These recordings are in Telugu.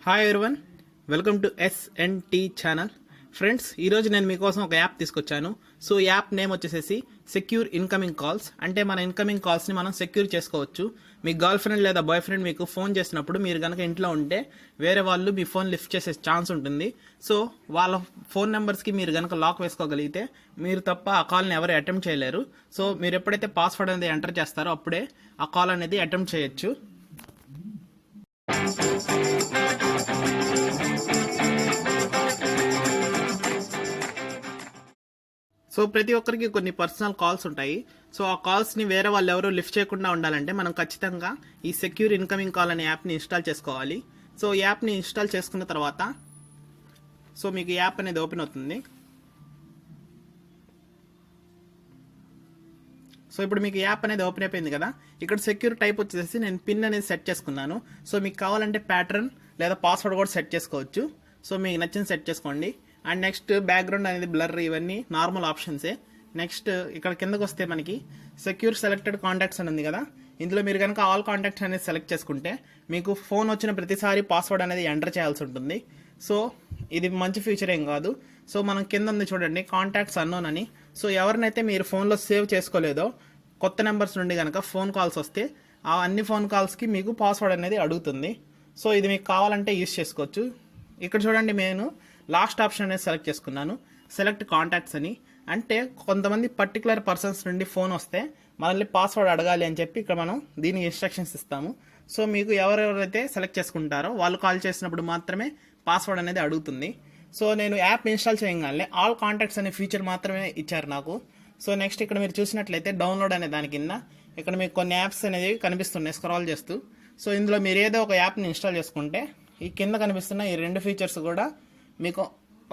Hi everyone, welcome to SNT channel. Friends, ఈరోజు నేను మీకోసం ఒక యాప్ తీసుకొచ్చాను. సో యాప్ నేమ్ వచ్చేసి సెక్యూర్ ఇన్కమింగ్ కాల్స్. అంటే మన ఇన్కమింగ్ కాల్స్ని మనం సెక్యూర్ చేసుకోవచ్చు. మీ గర్ల్ ఫ్రెండ్ లేదా బాయ్ ఫ్రెండ్ మీకు ఫోన్ చేసినప్పుడు మీరు కనుక ఇంట్లో ఉంటే వేరే వాళ్ళు మీ ఫోన్ లిఫ్ట్ చేసే ఛాన్స్ ఉంటుంది. సో వాళ్ళ ఫోన్ నెంబర్స్కి మీరు కనుక లాక్ వేసుకోగలిగితే మీరు తప్ప ఆ కాల్ని ఎవరు అటెంప్ట్ చేయలేరు. సో మీరు ఎప్పుడైతే పాస్వర్డ్ అనేది ఎంటర్ చేస్తారో అప్పుడే ఆ కాల్ అనేది అటెంప్ట్ చేయొచ్చు. సో ప్రతి ఒక్కరికి కొన్ని పర్సనల్ కాల్స్ ఉంటాయి. సో ఆ కాల్స్ని వేరే వాళ్ళు ఎవరు లిఫ్ట్ చేయకుండా ఉండాలంటే మనం ఖచ్చితంగా ఈ సెక్యూర్ ఇన్కమింగ్ కాల్ అనే యాప్ని ఇన్స్టాల్ చేసుకోవాలి. సో ఈ యాప్ని ఇన్స్టాల్ చేసుకున్న తర్వాత సో మీకు యాప్ అనేది ఓపెన్ అవుతుంది. సో ఇప్పుడు మీకు యాప్ అనేది ఓపెన్ అయిపోయింది కదా. ఇక్కడ సెక్యూర్ టైప్ వచ్చేసి నేను పిన్ అనేది సెట్ చేసుకున్నాను. సో మీకు కావాలంటే ప్యాటర్న్ లేదా పాస్వర్డ్ కూడా సెట్ చేసుకోవచ్చు. సో మీకు నచ్చింది సెట్ చేసుకోండి. అండ్ నెక్స్ట్ బ్యాక్గ్రౌండ్ అనేది బ్లర్, ఇవన్నీ నార్మల్ ఆప్షన్సే. నెక్స్ట్ ఇక్కడ కిందకు వస్తే మనకి సెక్యూర్ సెలెక్టెడ్ కాంటాక్ట్స్ అని ఉంది కదా. ఇందులో మీరు కనుక ఆల్ కాంటాక్ట్స్ అనేది సెలెక్ట్ చేసుకుంటే మీకు ఫోన్ వచ్చిన ప్రతిసారి పాస్వర్డ్ అనేది ఎంటర్ చేయాల్సి ఉంటుంది. సో ఇది మంచి ఫీచర్ ఏం కాదు. సో మనం కింద ఉంది చూడండి, కాంటాక్ట్స్ అన్నోన్ అని. సో ఎవరినైతే మీరు ఫోన్లో సేవ్ చేసుకోలేదో కొత్త నెంబర్స్ నుండి కనుక ఫోన్ కాల్స్ వస్తే ఆ అన్ని ఫోన్ కాల్స్కి మీకు పాస్వర్డ్ అనేది అడుగుతుంది. సో ఇది మీకు కావాలంటే యూస్ చేసుకోవచ్చు. ఇక్కడ చూడండి, నేను లాస్ట్ ఆప్షన్ అనేది సెలెక్ట్ చేసుకున్నాను, సెలెక్ట్ కాంటాక్ట్స్ అని. అంటే కొంతమంది పర్టికులర్ పర్సన్స్ నుండి ఫోన్ వస్తే మనల్ని పాస్వర్డ్ అడగాలి అని చెప్పి ఇక్కడ మనం దీనికి ఇన్స్ట్రక్షన్స్ ఇస్తాము. సో మీకు ఎవరెవరైతే సెలెక్ట్ చేసుకుంటారో వాళ్ళు కాల్ చేసినప్పుడు మాత్రమే పాస్వర్డ్ అనేది అడుగుతుంది. సో నేను యాప్ ఇన్స్టాల్ చేయగానే ఆల్ కాంటాక్ట్స్ అనే ఫీచర్ మాత్రమే ఇచ్చారు నాకు. సో నెక్స్ట్ ఇక్కడ మీరు చూసినట్లయితే డౌన్లోడ్ అనే దాని కింద ఇక్కడ మీకు కొన్ని యాప్స్ అనేవి కనిపిస్తున్నాయి స్క్రాల్ చేస్తూ. సో ఇందులో మీరు ఏదో ఒక యాప్ని ఇన్స్టాల్ చేసుకుంటే ఈ కింద కనిపిస్తున్న ఈ రెండు ఫీచర్స్ కూడా మీకు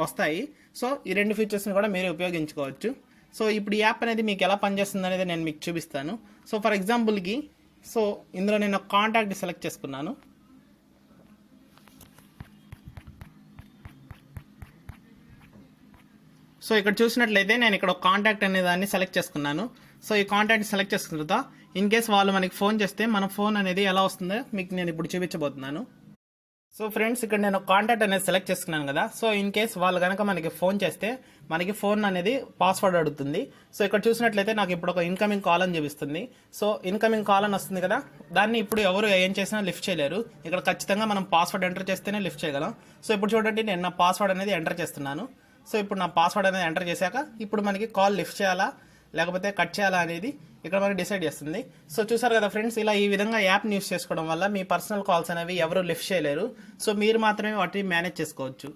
వస్తాయి. సో ఈ రెండు ఫీచర్స్ని కూడా మీరు ఉపయోగించుకోవచ్చు. సో ఇప్పుడు ఈ యాప్ అనేది మీకు ఎలా పనిచేస్తుంది అనేది నేను మీకు చూపిస్తాను. సో ఫర్ ఎగ్జాంపుల్కి సో ఇందులో నేను ఒక కాంటాక్ట్ సెలెక్ట్ చేసుకున్నాను. సో ఇక్కడ చూసినట్లయితే నేను ఇక్కడ ఒక కాంటాక్ట్ అనే దాన్ని సెలెక్ట్ చేసుకున్నాను. సో ఈ కాంటాక్ట్ సెలెక్ట్ చేసుకున్న తర్వాత ఇన్ కేస్ వాళ్ళు మనకి ఫోన్ చేస్తే మన ఫోన్ అనేది ఎలా వస్తుందో మీకు నేను ఇప్పుడు చూపించబోతున్నాను. సో ఫ్రెండ్స్, ఇక్కడ నేను కాంటాక్ట్ అనేది సెలెక్ట్ చేసుకున్నాను కదా. సో ఇన్ కేస్ వాళ్ళు కనుక మనకి ఫోన్ చేస్తే మనకి ఫోన్ అనేది పాస్వర్డ్ అడుగుతుంది. సో ఇక్కడ చూసినట్లయితే నాకు ఇప్పుడు ఒక ఇన్కమింగ్ కాల్ అని చూపిస్తుంది. సో ఇన్కమింగ్ కాల్ అని వస్తుంది కదా, దాన్ని ఇప్పుడు ఎవరు ఏం చేసినా లిఫ్ట్ చేయలేరు. ఇక్కడ ఖచ్చితంగా మనం పాస్వర్డ్ ఎంటర్ చేస్తేనే లిఫ్ట్ చేయగలం. సో ఇప్పుడు చూడండి, నేను నా పాస్వర్డ్ అనేది ఎంటర్ చేస్తున్నాను. సో ఇప్పుడు నా పాస్వర్డ్ అనేది ఎంటర్ చేశాక ఇప్పుడు మనకి కాల్ లిఫ్ట్ చేయాలా లేకపోతే కట్ చేయాలా అనేది ఇక్కడ మనకి డిసైడ్ చేస్తుంది. సో చూసారు కదా ఫ్రెండ్స్, ఇలా ఈ విధంగా యాప్ని యూస్ చేసుకోవడం వల్ల మీ పర్సనల్ కాల్స్ అనేవి ఎవరు లిఫ్ట్ చేయలేరు. సో మీరు మాత్రమే వాటిని మేనేజ్ చేసుకోవచ్చు.